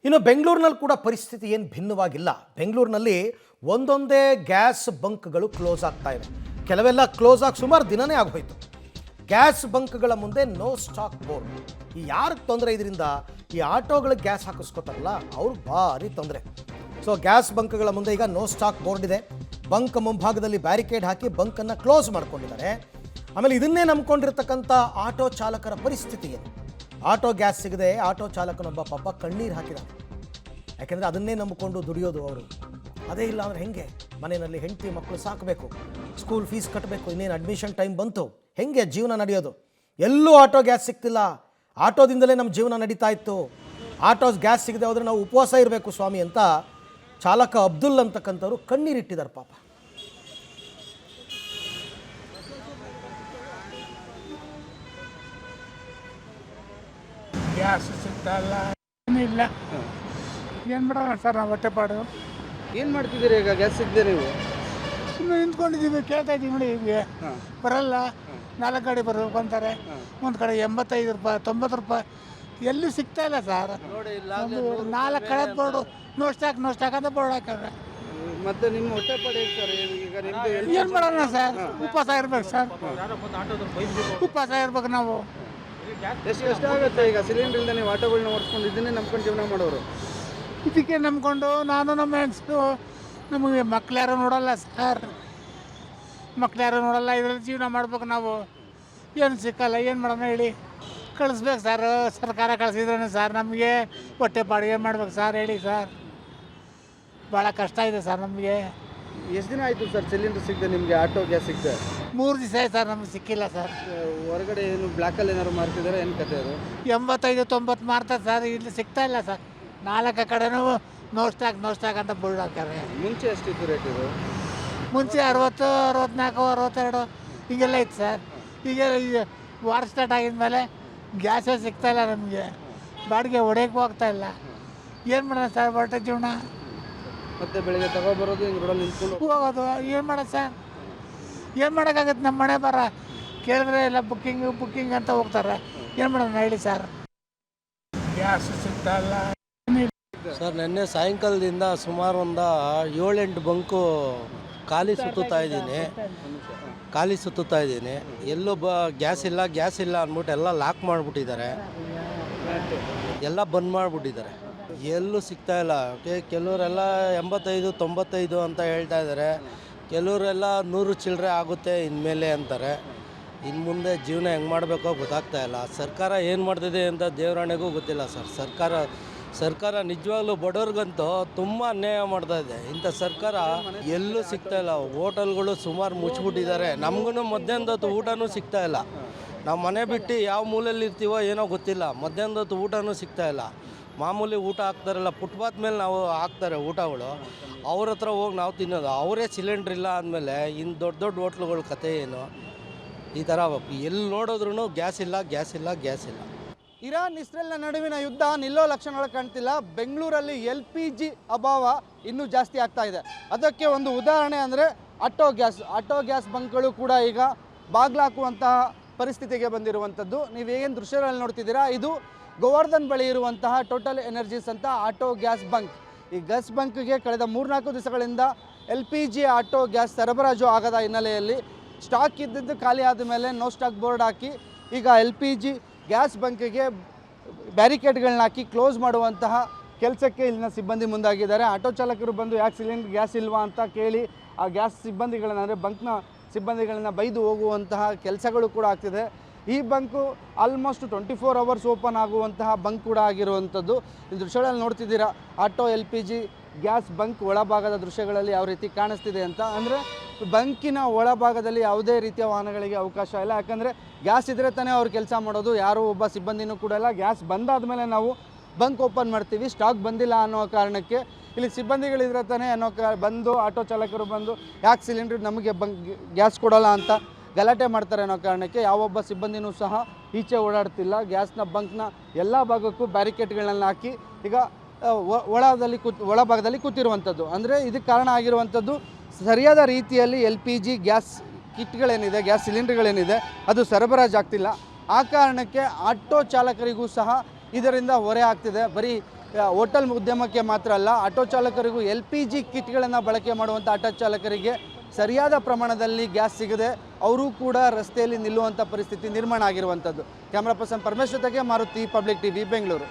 ಇನ್ನು ಬೆಂಗಳೂರಿನಲ್ಲಿ ಕೂಡ ಪರಿಸ್ಥಿತಿ ಏನು ಭಿನ್ನವಾಗಿಲ್ಲ. ಬೆಂಗಳೂರಿನಲ್ಲಿ ಒಂದೊಂದೇ ಗ್ಯಾಸ್ ಬಂಕ್ಗಳು ಕ್ಲೋಸ್ ಆಗ್ತಾ ಇವೆ. ಕೆಲವೆಲ್ಲ ಕ್ಲೋಸ್ ಆಗಿ ಸುಮಾರು ದಿನನೇ ಆಗೋಯ್ತು. ಗ್ಯಾಸ್ ಬಂಕ್ಗಳ ಮುಂದೆ ನೋ ಸ್ಟಾಕ್ ಬೋರ್ಡ್. ಈ ಯಾರಿಗೆ ತೊಂದರೆ ಇದರಿಂದ? ಈ ಆಟೋಗಳಿಗೆ ಗ್ಯಾಸ್ ಹಾಕಿಸ್ಕೋತಾರಲ್ಲ ಅವ್ರಿಗೆ ಭಾರಿ ತೊಂದರೆ. ಸೊ ಗ್ಯಾಸ್ ಬಂಕ್ಗಳ ಮುಂದೆ ಈಗ ನೋ ಸ್ಟಾಕ್ ಬೋರ್ಡ್ ಇದೆ. ಬಂಕ್ ಮುಂಭಾಗದಲ್ಲಿ ಬ್ಯಾರಿಕೇಡ್ ಹಾಕಿ ಬಂಕನ್ನು ಕ್ಲೋಸ್ ಮಾಡ್ಕೊಂಡಿದ್ದಾರೆ. ಆಮೇಲೆ ಇದನ್ನೇ ನಂಬ್ಕೊಂಡಿರ್ತಕ್ಕಂಥ ಆಟೋ ಚಾಲಕರ ಪರಿಸ್ಥಿತಿ ಏನು? ಆಟೋ ಗ್ಯಾಸ್ ಸಿಗದೆ ಆಟೋ ಚಾಲಕನೊಬ್ಬ ಪಾಪ ಕಣ್ಣೀರು ಹಾಕಿದ್ದಾನೆ. ಯಾಕೆಂದರೆ ಅದನ್ನೇ ನಂಬಿಕೊಂಡು ದುಡಿಯೋದು ಅವರು. ಅದೇ ಇಲ್ಲ ಅಂದರೆ ಹೆಂಗೆ? ಮನೆಯಲ್ಲಿ ಹೆಂಡತಿ ಮಕ್ಕಳು ಸಾಕಬೇಕು, ಸ್ಕೂಲ್ ಫೀಸ್ ಕಟ್ಟಬೇಕು, ಇನ್ನೇನು ಅಡ್ಮಿಷನ್ ಟೈಮ್ ಬಂತು, ಹೆಂಗೆ ಜೀವನ ನಡೆಯೋದು? ಎಲ್ಲೂ ಆಟೋ ಗ್ಯಾಸ್ ಸಿಗ್ತಿಲ್ಲ. ಆಟೋದಿಂದಲೇ ನಮ್ಮ ಜೀವನ ನಡೀತಾ ಇತ್ತು. ಆಟೋ ಗ್ಯಾಸ್ ಸಿಗದೆ ಹೋದರೆ ನಾವು ಉಪವಾಸ ಇರಬೇಕು ಸ್ವಾಮಿ ಅಂತ ಚಾಲಕ ಅಬ್ದುಲ್ ಅಂತಕ್ಕಂಥವ್ರು ಕಣ್ಣೀರಿಟ್ಟಿದ್ದಾರೆ ಪಾಪ. ಗ್ಯಾಸ್ ಸಿಗ್ತಾಯಿಲ್ಲ, ಏನಿಲ್ಲ. ಏನು ಮಾಡೋಣ ಸರ್, ನಾವು ಹೊಟ್ಟೆಪಾಡು. ಏನು ಮಾಡ್ತಿದ್ದೀರಿ ಈಗ ಗ್ಯಾಸ್ ಸಿಗದೆ ನೀವು? ಸುಮ್ಮನೆ ನಿಂತ್ಕೊಂಡಿದ್ದೀವಿ, ಕೇಳ್ತಾ ಇದ್ದೀವಿ ನೋಡಿ. ಹೀಗೆ ಬರಲ್ಲ, 4 ಗಾಡಿ ಬರಬೇಕು ಅಂತಾರೆ. ಒಂದು ಕಡೆ 85 ರೂಪಾಯಿ, 90 ರೂಪಾಯಿ, ಎಲ್ಲೂ ಸಿಗ್ತಾ ಇಲ್ಲ ಸರ್. ನೋಡಿ ಇಲ್ಲ, ಒಂದು 4 ಕಡೆ ಬೋರ್ಡು ನೋ ಸ್ಟಾಕ್ ಅಂತ ಬೋರ್ಡ್ ಹಾಕಿದ್ರೆ ಮತ್ತೆ ನಿಮ್ಮ ಹೊಟ್ಟೆಪಾಡು ಹೇಳ್ತಾರೆ. ಈಗ ನಿಮ್ದು ಏನು ಮಾಡೋಣ ಸರ್? ಉಪವಾಸ ಇರ್ಬೇಕು ಸರ್, ಉಪವಾಸ ಇರ್ಬೇಕು ನಾವು. ಎಷ್ಟು ಕಷ್ಟ ಆಗುತ್ತೆ ಈಗ ಸಿಲಿಂಡರ್ ಇಲ್ಲದೆ ನೀವು ಆಟೋಗಳನ್ನ ಓಡಿಸ್ಕೊಂಡು ಇದನ್ನೇ ನಂಬ್ಕೊಂಡು ಜೀವನ ಮಾಡೋರು. ಇದಕ್ಕೆ ನಂಬ್ಕೊಂಡು ನಾನು ನಮ್ಮ ಹೆಂಗಸರು, ನಮಗೆ ಮಕ್ಳು ಯಾರು ನೋಡಲ್ಲ ಸರ್, ಮಕ್ಳು ಯಾರು ನೋಡಲ್ಲ. ಇದರಲ್ಲಿ ಜೀವನ ಮಾಡ್ಬೇಕು ನಾವು. ಏನು ಸಿಕ್ಕಲ್ಲ, ಏನು ಮಾಡೋಣ ಹೇಳಿ? ಕಳಿಸ್ಬೇಕು ಸರ್, ಸರ್ಕಾರ ಕಳಿಸಿದ್ರೇ ಸರ್ ನಮಗೆ ಹೊಟ್ಟೆ ಪಾಡು. ಏನು ಮಾಡ್ಬೇಕು ಸರ್ ಹೇಳಿ ಸರ್? ಭಾಳ ಕಷ್ಟ ಇದೆ ಸರ್ ನಮಗೆ. ಎಷ್ಟು ದಿನ ಆಯಿತು ಸರ್ ಸಿಲಿಂಡರ್ ಸಿಗದೆ ನಿಮಗೆ? ಆಟೋ ಗ್ಯಾಸ್ ಸಿಗದೆ 3 ದಿವಸ ಆಯ್ತು ಸರ್, ನಮಗೆ ಸಿಕ್ಕಿಲ್ಲ ಸರ್. ಹೊರಗಡೆ ಏನು ಬ್ಲ್ಯಾಕಲ್ಲಿ ಏನಾದ್ರು ಮಾರ್ತಿದ್ದಾರೆ ಏನು ಕತೆ ಅದು? 85-90 ಮಾರ್ತಾರೆ ಸರ್, ಇಲ್ಲಿ ಸಿಗ್ತಾ ಇಲ್ಲ ಸರ್. 4 ಕಡೆನೂ ನೋ ಸ್ಟಾಕ್ ಅಂತ ಬೋರ್ಡ್ ಹಾಕ್ತಾರೆ. ಮುಂಚೆ ಎಷ್ಟಿತ್ತು ರೇಟ್ ಇದು? ಮುಂಚೆ 60, 64, 62 ಹೀಗೆಲ್ಲ ಇತ್ತು ಸರ್. ಈಗ ವಾರ ಸ್ಟಾರ್ಟ್ ಆಗಿದ್ಮೇಲೆ ಗ್ಯಾಸೇ ಸಿಗ್ತಾಯಿಲ್ಲ ನಮಗೆ. ಬಾಡಿಗೆ ಹೊಡೆಯೋಕ್ಕೂ ಆಗ್ತಾಯಿಲ್ಲ. ಏನು ಮಾಡೋಣ ಸರ್? ಹೊಟ್ಟೆ ಜೀವನ. ಮತ್ತೆ ಬೆಳಿಗ್ಗೆ ತಗೊಬರೋದು, ಹಿಂಗೆ ರೋಡಲ್ಲಿ ನಿಂತ್ಕೊಂಡು ಹೋಗೋದು. ಏನು ಮಾಡೋದು ಸರ್? ಏನು ಮಾಡೋಕ್ಕಾಗತ್ತೆ? ನಮ್ಮ ಮನೆ ಬರ ಕೇಳಿದ್ರೆ ಎಲ್ಲ ಬುಕ್ಕಿಂಗ್ ಅಂತ ಹೋಗ್ತಾರೆ. ಏನು ಮಾಡೋಣ ಹೇಳಿ ಸರ್? ಗ್ಯಾಸ್ ಸಿಗ್ತಾಯಿಲ್ಲ ಸರ್. ನಿನ್ನೆ ಸಾಯಂಕಾಲದಿಂದ ಸುಮಾರು ಒಂದು 7-8 ಬಂಕು ಖಾಲಿ ಸುತ್ತುತ್ತಾ ಇದ್ದೀನಿ. ಎಲ್ಲೂ ಗ್ಯಾಸ್ ಇಲ್ಲ ಅಂದ್ಬಿಟ್ಟು ಎಲ್ಲ ಲಾಕ್ ಮಾಡಿಬಿಟ್ಟಿದ್ದಾರೆ, ಎಲ್ಲ ಬಂದ್ ಮಾಡಿಬಿಟ್ಟಿದ್ದಾರೆ. ಎಲ್ಲೂ ಸಿಗ್ತಾಯಿಲ್ಲ. ಕೆಲವರೆಲ್ಲ 85-95 ಅಂತ ಹೇಳ್ತಾ ಇದ್ದಾರೆ. ಕೆಲವರೆಲ್ಲ 100 ಚಿಲ್ಲರೆ ಆಗುತ್ತೆ ಇನ್ಮೇಲೆ ಅಂತಾರೆ. ಇನ್ನು ಮುಂದೆ ಜೀವನ ಹೆಂಗೆ ಮಾಡಬೇಕೋ ಗೊತ್ತಾಗ್ತಾ ಇಲ್ಲ. ಸರ್ಕಾರ ಏನು ಮಾಡ್ತಿದೆ ಅಂತ ದೇವರಾಣೆಗೂ ಗೊತ್ತಿಲ್ಲ ಸರ್. ಸರ್ಕಾರ ನಿಜವಾಗ್ಲೂ ಬಡವ್ರಿಗಂತೂ ತುಂಬ ಅನ್ಯಾಯ ಮಾಡ್ತಾಯಿದೆ. ಇಂಥ ಸರ್ಕಾರ ಎಲ್ಲೂ ಸಿಗ್ತಾಯಿಲ್ಲ. ಹೋಟೆಲ್ಗಳು ಸುಮಾರು ಮುಚ್ಚಿಬಿಟ್ಟಿದ್ದಾರೆ. ನಮಗೂ ಮಧ್ಯಾಹ್ನದ ಹೊತ್ತು ಊಟನೂ ಸಿಗ್ತಾಯಿಲ್ಲ. ನಾವು ಮನೆ ಬಿಟ್ಟು ಯಾವ ಮೂಲೆಯಲ್ಲಿ ಇರ್ತೀವೋ ಏನೋ ಗೊತ್ತಿಲ್ಲ, ಮಧ್ಯಾಹ್ನದ ಹೊತ್ತು ಊಟನೂ ಸಿಗ್ತಾಯಿಲ್ಲ. ಮಾಮೂಲಿ ಊಟ ಹಾಕ್ತಾರಲ್ಲ, ಫುಟ್ಪಾತ್ ಮೇಲೆ ನಾವು ಹಾಕ್ತಾರೆ ಊಟಗಳು, ಅವ್ರ ಹತ್ರ ಹೋಗಿ ನಾವು ತಿನ್ನೋದು. ಅವರೇ ಸಿಲಿಂಡ್ರ್ ಇಲ್ಲ ಅಂದಮೇಲೆ ಇನ್ನು ದೊಡ್ಡ ಹೋಟ್ಲುಗಳ ಕತೆ ಏನು? ಈ ಥರ ಎಲ್ಲಿ ನೋಡಿದ್ರೂ ಗ್ಯಾಸ್ ಇಲ್ಲ. ಇರಾನ್ ಇಸ್ರೇಲ್ನ ನಡುವಿನ ಯುದ್ಧ ನಿಲ್ಲೋ ಲಕ್ಷಣಗಳು ಕಾಣ್ತಿಲ್ಲ. ಬೆಂಗಳೂರಲ್ಲಿ LPG ಅಭಾವ ಇನ್ನೂ ಜಾಸ್ತಿ ಆಗ್ತಾ ಇದೆ. ಅದಕ್ಕೆ ಒಂದು ಉದಾಹರಣೆ ಅಂದರೆ ಆಟೋ ಗ್ಯಾಸ್ ಬಂಕ್ಗಳು ಕೂಡ ಈಗ ಬಾಗ್ಲಾಕುವಂತಹ ಪರಿಸ್ಥಿತಿಗೆ ಬಂದಿರುವಂಥದ್ದು. ನೀವೇನು ದೃಶ್ಯಗಳಲ್ಲಿ ನೋಡ್ತಿದ್ದೀರಾ, ಇದು ಗೋವರ್ಧನ್ ಬಳಿ ಇರುವಂತಹ ಟೋಟಲ್ ಎನರ್ಜೀಸ್ ಅಂತ ಆಟೋ ಗ್ಯಾಸ್ ಬಂಕ್. ಈ ಗ್ಯಾಸ್ ಬಂಕ್ಗೆ ಕಳೆದ 3-4 ದಿವಸಗಳಿಂದ LPG ಆಟೋ ಗ್ಯಾಸ್ ಸರಬರಾಜು ಆಗದ ಹಿನ್ನೆಲೆಯಲ್ಲಿ ಸ್ಟಾಕ್ ಇದ್ದಿದ್ದು ಖಾಲಿ ಆದ ಮೇಲೆ ನೋ ಸ್ಟಾಕ್ ಬೋರ್ಡ್ ಹಾಕಿ ಈಗ LPG ಗ್ಯಾಸ್ ಬಂಕಿಗೆ ಬ್ಯಾರಿಕೇಡ್ಗಳನ್ನ ಹಾಕಿ ಕ್ಲೋಸ್ ಮಾಡುವಂತಹ ಕೆಲಸಕ್ಕೆ ಇಲ್ಲಿನ ಸಿಬ್ಬಂದಿ ಮುಂದಾಗಿದ್ದಾರೆ. ಆಟೋ ಚಾಲಕರು ಬಂದು ಯಾಕೆ ಸಿಲಿಂಡರ್ ಗ್ಯಾಸ್ ಇಲ್ವಾ ಅಂತ ಕೇಳಿ ಆ ಗ್ಯಾಸ್ ಸಿಬ್ಬಂದಿಗಳನ್ನ, ಅಂದರೆ ಬಂಕ್ನ ಸಿಬ್ಬಂದಿಗಳನ್ನ ಬೈದು ಹೋಗುವಂತಹ ಕೆಲಸಗಳು ಕೂಡ ಆಗ್ತಿದೆ. ಈ ಬಂಕು ಆಲ್ಮೋಸ್ಟ್ 24 ಅವರ್ಸ್ ಓಪನ್ ಆಗುವಂತಹ ಬಂಕ್ ಕೂಡ ಆಗಿರುವಂಥದ್ದು. ಈ ದೃಶ್ಯಗಳಲ್ಲಿ ನೋಡ್ತಿದ್ದೀರಾ, ಆಟೋ LPG ಗ್ಯಾಸ್ ಬಂಕ್ ಒಳಭಾಗದ ದೃಶ್ಯಗಳಲ್ಲಿ ಯಾವ ರೀತಿ ಕಾಣಿಸ್ತಿದೆ ಅಂತ. ಅಂದರೆ ಬಂಕಿನ ಒಳಭಾಗದಲ್ಲಿ ಯಾವುದೇ ರೀತಿಯ ವಾಹನಗಳಿಗೆ ಅವಕಾಶ ಇಲ್ಲ. ಯಾಕಂದರೆ ಗ್ಯಾಸ್ ಇದ್ದರೆ ತಾನೇ ಅವ್ರು ಕೆಲಸ ಮಾಡೋದು. ಯಾರೂ ಒಬ್ಬ ಸಿಬ್ಬಂದಿನೂ ಕೂಡ ಇಲ್ಲ. ಗ್ಯಾಸ್ ಬಂದಾದ ಮೇಲೆ ನಾವು ಬಂಕ್ ಓಪನ್ ಮಾಡ್ತೀವಿ. ಸ್ಟಾಕ್ ಬಂದಿಲ್ಲ ಅನ್ನೋ ಕಾರಣಕ್ಕೆ ಇಲ್ಲಿ ಸಿಬ್ಬಂದಿಗಳಿದ್ರೆ ತಾನೇ ಬಂದು ಆಟೋ ಚಾಲಕರು ಬಂದು ಯಾಕೆ ಸಿಲಿಂಡ್ರ್ ನಮಗೆ ಗ್ಯಾಸ್ ಕೊಡೋಲ್ಲ ಅಂತ ಗಲಾಟೆ ಮಾಡ್ತಾರೆ ಅನ್ನೋ ಕಾರಣಕ್ಕೆ ಯಾವೊಬ್ಬ ಸಿಬ್ಬಂದಿನೂ ಸಹ ಈಚೆ ಓಡಾಡ್ತಿಲ್ಲ. ಗ್ಯಾಸ್ನ ಬಂಕ್ನ ಎಲ್ಲ ಭಾಗಕ್ಕೂ ಬ್ಯಾರಿಕೇಡ್ಗಳನ್ನ ಹಾಕಿ ಈಗ ಒಳಭಾಗದಲ್ಲಿ ಕೂತಿರುವಂಥದ್ದು. ಅಂದರೆ ಇದಕ್ಕೆ ಕಾರಣ ಆಗಿರುವಂಥದ್ದು ಸರಿಯಾದ ರೀತಿಯಲ್ಲಿ LPG ಗ್ಯಾಸ್ ಕಿಟ್ಗಳೇನಿದೆ, ಗ್ಯಾಸ್ ಸಿಲಿಂಡರ್ಗಳೇನಿದೆ ಅದು ಸರಬರಾಜು ಆಗ್ತಿಲ್ಲ. ಆ ಕಾರಣಕ್ಕೆ ಆಟೋ ಚಾಲಕರಿಗೂ ಸಹ ಇದರಿಂದ ಹೊರೆ ಆಗ್ತಿದೆ. ಬರೀ ಹೋಟೆಲ್ ಉದ್ಯಮಕ್ಕೆ ಮಾತ್ರ ಅಲ್ಲ, ಆಟೋ ಚಾಲಕರಿಗೂ LPG ಕಿಟ್ಗಳನ್ನು ಬಳಕೆ ಮಾಡುವಂಥ ಆಟೋ ಚಾಲಕರಿಗೆ ಸರಿಯಾದ ಪ್ರಮಾಣದಲ್ಲಿ ಗ್ಯಾಸ್ ಸಿಗದೆ ಅವರು ಕೂಡ ರಸ್ತೆಯಲ್ಲಿ ನಿಲ್ಲುವಂಥ ಪರಿಸ್ಥಿತಿ ನಿರ್ಮಾಣ ಆಗಿರುವಂಥದ್ದು. ಕ್ಯಾಮ್ರಾ ಪರ್ಸನ್ ಪರಮೇಶ್ ಜೊತೆಗೆ ಮಾರುತಿ, ಪಬ್ಲಿಕ್ ಟಿವಿ, ಬೆಂಗಳೂರು.